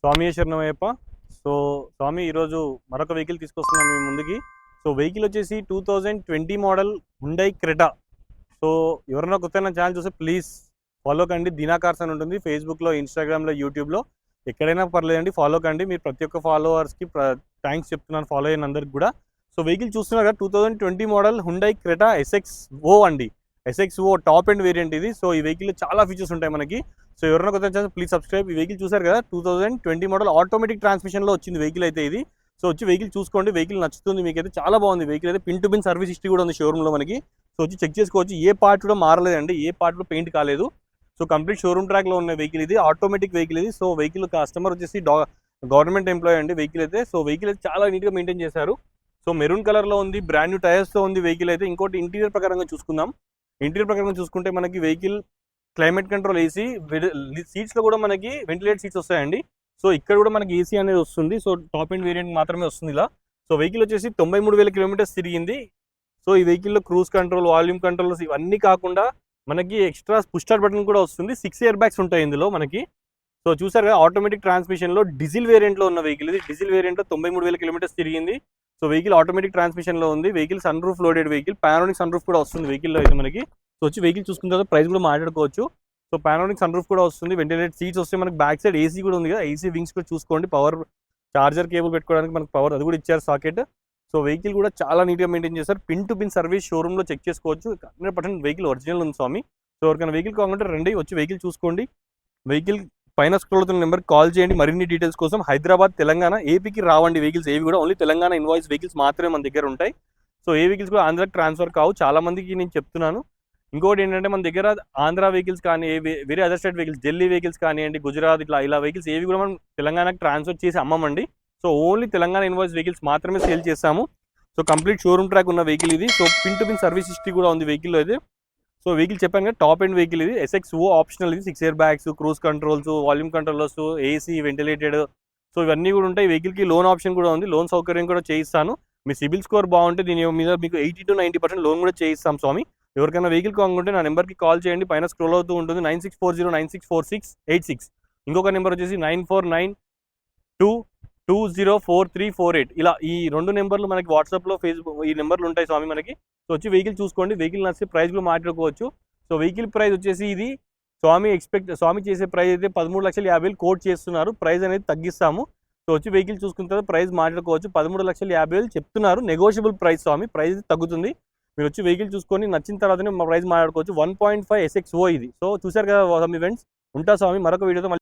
స్వామి శరణమయ్యప్ప. సో స్వామి ఈరోజు మరొక వెహికల్ తీసుకొస్తున్నాను మీ ముందుకి. సో వెహికల్ వచ్చేసి 2020 మోడల్ హుండై క్రెటా. సో ఎవరైనా కొత్త నా ఛానల్ చూస్తే ప్లీజ్ ఫాలో కండి. దీనా కార్స్ అని ఉంటుంది ఫేస్బుక్లో, ఇన్స్టాగ్రామ్లో, యూట్యూబ్లో ఎక్కడైనా పర్లేదండి, ఫాలో కండి. మీరు ప్రతి ఒక్క ఫాలోవర్స్కి థ్యాంక్స్ చెప్తున్నాను, ఫాలో అయిన అందరికి కూడా. సో వెహికల్ చూస్తున్నారు కదా, 2020 మోడల్ హుండై క్రెటా SXO అండి. SXO టాప్ ఎండ్ వేరియంట్ ఇది. సో ఈ వెహికల్ చాలా ఫీచర్స్ ఉంటాయి మనకి. సో ఎవరైనా కొత్త ఛానల్ ప్లీజ్ సబ్స్క్రైబ్. ఈ వెహికల్ చూసారు కదా, 2020 మోడల్ ఆటోమేటిక్ ట్రాన్స్మిషన్లో వచ్చింది వెహికల్ అయితే ఇది. సో వచ్చి వెహికల్ చూసుకోండి, వెహికల్ నచ్చుతుంది మీకైతే, చాలా బాగుంది వెహికల్ అయితే. Pin to pin service history కూడా ఉంది షోరూమ్లో మనకి. సో వచ్చి చెక్ చేసుకోవచ్చు, ఏ పార్ట్ కూడా మారలేదండి, ఏ పార్ట్ కూడా పెయింట్ కాలేదు. సో కంప్లీట్ షోరూమ్ ట్రాక్లో ఉన్న వెహికల్ ఇది, ఆటోమేటిక్ వెహికల్ ఇది. సో వెహికల్ కస్టమర్ వచ్చేసి గవర్నమెంట్ ఎంప్లాయీ అండి వెహికల్ అయితే. సో వెహికల్ అయితే చాలా నీట్గా మెయింటైన్ చేశారు. సో మెరూన్ కలర్లో ఉంది, బ్రాండ్ న్యూ టైర్స్తో ఉంది వెహికల్ అయితే. ఇంకోటి ఇంటీరియర్ ప్రకారంగా చూసుకుందాం. ఇంటీరియర్ ప్రకారంగా చూసుకుంటే మనకి వెహికల్ క్లైమేట్ కంట్రోల్ ఏసీ, సీట్స్లో కూడా మనకి వెంటిలేట్ సీట్స్ వస్తాయండి. సో ఇక్కడ కూడా మనకి ఏసీ అనేది వస్తుంది. సో టాప్ ఎండ్ వేరియంట్ మాత్రమే వస్తుంది ఇలా. సో వెహికల్ వచ్చేసి 93,000 కిలోమీటర్స్ తిరిగింది. సో ఈ వెహికల్లో క్రూజ్ కంట్రోల్, వాల్యూమ్ కంట్రోల్స్ ఇవన్నీ కాకుండా మనకి ఎక్స్ట్రా పుష్ స్టార్ట్ బటన్ కూడా వస్తుంది. 6 ఇయర్ బ్యాగ్స్ ఉంటాయి ఇందులో మనకి. సో చూసారు కదా, ఆటోమేటిక్ ట్రాన్స్మిషన్లో డీజిల్ వేరియంట్లో ఉన్న వెహికల్ ఇది. డీజిల్ వేరియంట్లో 93,000 కిలోమీటర్స్ తిరిగింది. సో వెహికల్ ఆటోమేటిక్ ట్రాన్స్మిషన్లో ఉంది. Vehicle sunroof loaded vehicle, panoramic sunroof కూడా వస్తుంది వెహికల్లో అయితే మనకి. సో వచ్చి వెహికల్ చూసుకున్న తర్వాత ప్రైస్ కూడా మాట్లాడుకోవచ్చు. సో పానోరామిక్ సన్ రూఫ్ కూడా వస్తుంది, వెంటిలేటెడ్ సీట్స్ వస్తాయి మనకి. బ్యాక్ సైడ్ ఏసీ కూడా ఉంది కదా, ఏసీ వింగ్స్ కూడా చూసుకోండి. పవర్ చార్జర్ కేబుల్ పెట్టుకోవడానికి మనకి పవర్ అది కూడా ఇచ్చారు సాకెట్. సో వెహికల్ కూడా చాలా నీట్గా మెయింటైన్ చేస్తారు. పిన్ టు పిన్ సర్వీస్ షోరూమ్లో చెక్ చేసుకోవచ్చు. 100% వెహికల్ ఒరిజినల్ ఉంది స్వామి. సో ఎవరికైనా వెహికల్ కావాలంటే రండి, వచ్చి వెహికల్ చూసుకోండి. వెహికల్ పైన స్క్రోల్ అవుతున్న నెంబర్కి కాల్ చేయండి మరిన్ని డీటెయిల్స్ కోసం. హైదరాబాద్, తెలంగాణ, ఏపీకి రావండి వెహికల్స్ ఏవి కూడా. ఓన్లీ తెలంగాణ ఇన్వాయిస్ వెహికల్స్ మాత్రమే మన దగ్గర ఉంటాయి. సో ఏ వెహికల్స్ కూడా ఆంధ్రాకి ట్రాన్స్ఫర్ కావు, చాలా మందికి నేను చెప్తున్నాను. ఇంకోటి ఏంటంటే మన దగ్గర ఆంధ్ర వెహికల్స్ కానీ, వేరే other state vehicles, Delhi vehicles కానివ్వండి, గుజరాత్ ఇలా వెహికల్స్ ఏవి కూడా మనం తెలంగాణకి ట్రాన్స్ఫర్ చేసి అమ్మమండి. So only Telangana invoice vehicles మాత్రమే సేల్ చేస్తాము. సో కంప్లీట్ షోరూమ్ ట్రాక్ ఉన్న వెహికల్ ఇది. So pin to pin service history కూడా ఉంది వెహికల్లో అయితే. సో వెహికల్ చెప్పాను కదా, టాప్ ఎండ్ వెహికల్ ఇది. SXO ఆప్షనల్ ఇది. 6 air bags, cruise controls, volume controls, AC, ventilated, so ఇవన్నీ కూడా ఉంటాయి. వెహికల్కి లోన్ ఆప్షన్ కూడా ఉంది, లోన్ సౌకర్యం కూడా చేయిస్తాను. మీ సిబిల్ స్కోర్ బాగుంటే దీని మీద మీకు 80 to 90% లోన్ కూడా చేయిస్తాం స్వామి. ఎవరికైనా వెహికల్ కావాలంటే నా నెంబర్కి కాల్ చేయండి, పైన స్క్రోల్ అవుతూ ఉంటుంది. 9640964686. ఇంకొక నెంబర్ వచ్చేసి 9492204348. ఇలా ఈ 2 నెంబర్లు మనకి వాట్సాప్లో, ఫేస్బుక్ ఈ నెంబర్లు ఉంటాయి స్వామి మనకి. సో వచ్చి వెహికల్ చూసుకోండి, వెహికల్ నచ్చితే ప్రైస్ కూడా మాట్లాడుకోవచ్చు. సో వెహికల్ ప్రైస్ వచ్చేసి ఇది స్వామి చేసే ప్రైస్ అయితే 13,50,000 కోట్ చేస్తున్నారు. ప్రైస్ అనేది తగ్గిస్తాము. సో వచ్చి వెహికల్ చూసుకున్న తర్వాత ప్రైస్ మాట్లాడుకోవచ్చు. 13,50,000 చెప్తున్నారు, నెగోషియబుల్ ప్రైస్ స్వామి, ప్రైస్ తగ్గుతుంది. మీరు వచ్చి వెహికల్ చూసుకొని నచ్చిన తర్వాతనే ప్రైస్ మాట్లాడుకోవచ్చు. 1.5 SXO ఇది. సో చూసారు కదా స్వామి ఫ్రెండ్స్, ఉంటా స్వామి, మరొక వీడియోతో